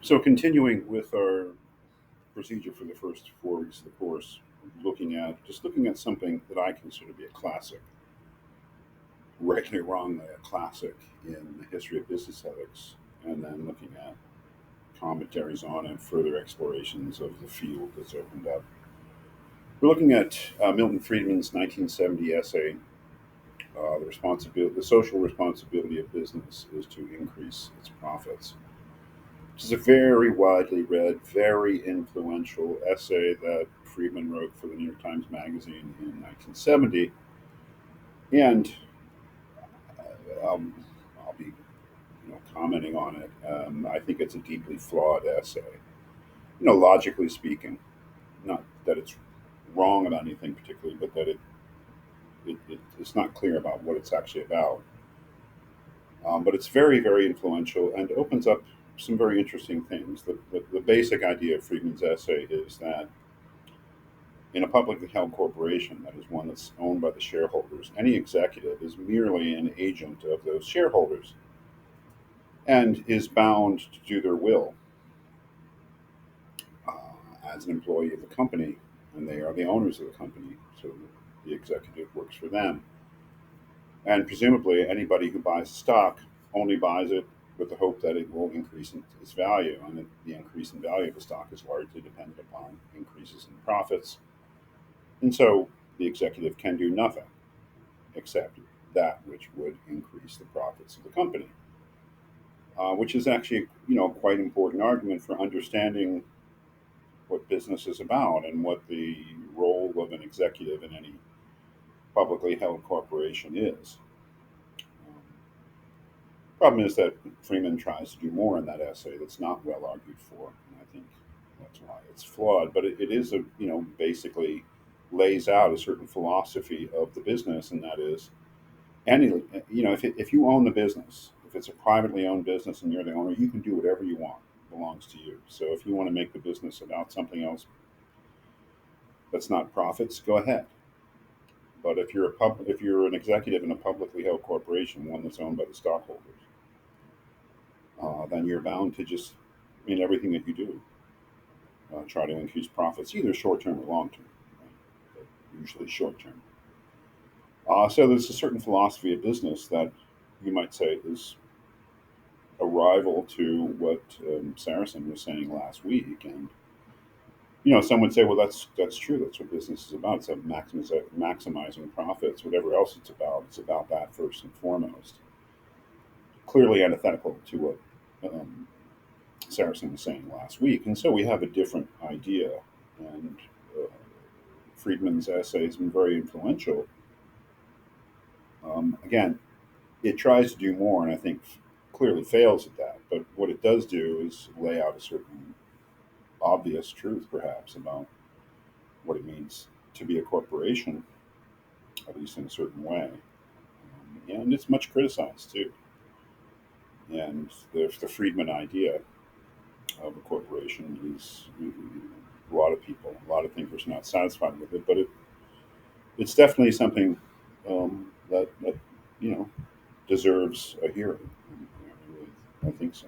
So, continuing with our procedure for the first 4 weeks of the course, looking at something that I consider to be a classic, rightly or wrongly, a classic in the history of business ethics, and then looking at commentaries on and further explorations of the field that's opened up. We're looking at Milton Friedman's 1970 essay, the social responsibility of business is to increase its profits. Which is a very widely read, very influential essay that Friedman wrote for the New York Times Magazine in 1970. And I'll be commenting on it. I think it's a deeply flawed essay. Logically speaking, not that it's wrong about anything particularly, but that it's not clear about what it's actually about. But it's very, very influential and opens up some very interesting things. The basic idea of Friedman's essay is that in a publicly held corporation, that is one that's owned by the shareholders, any executive is merely an agent of those shareholders and is bound to do their will as an employee of the company, and they are the owners of the company, so the executive works for them. And presumably, anybody who buys stock only buys it with the hope that it will increase in its value, and that the increase in value of the stock is largely dependent upon increases in profits. And so the executive can do nothing except that which would increase the profits of the company, which is actually, quite important argument for understanding what business is about and what the role of an executive in any publicly held corporation is. Problem is that Freeman tries to do more in that essay that's not well argued for, and I think that's why it's flawed. But it is basically lays out a certain philosophy of the business, and that is any if you own the business, if it's a privately owned business and you're the owner, you can do whatever you want. It belongs to you. So if you want to make the business about something else that's not profits, go ahead. But if you're an executive in a publicly held corporation, one that's owned by the stockholders, then you're bound to just in everything that you do try to increase profits, either short term or long term, right? But usually short term. So there's a certain philosophy of business that you might say is a rival to what Saracen was saying last week, and some would say, well, that's true. That's what business is about. It's about maximizing profits. Whatever else it's about that first and foremost. Clearly antithetical to what Saracen was saying last week, and so we have a different idea. And uh, Friedman's essay has been very influential. Again, it tries to do more, and I think clearly fails at that. But what it does do is lay out a certain obvious truth, perhaps, about what it means to be a corporation, at least in a certain way. And it's much criticized too. And the Friedman idea of a corporation is a lot of people, a lot of thinkers are not satisfied with it, but it's definitely something that deserves a hearing. I think so.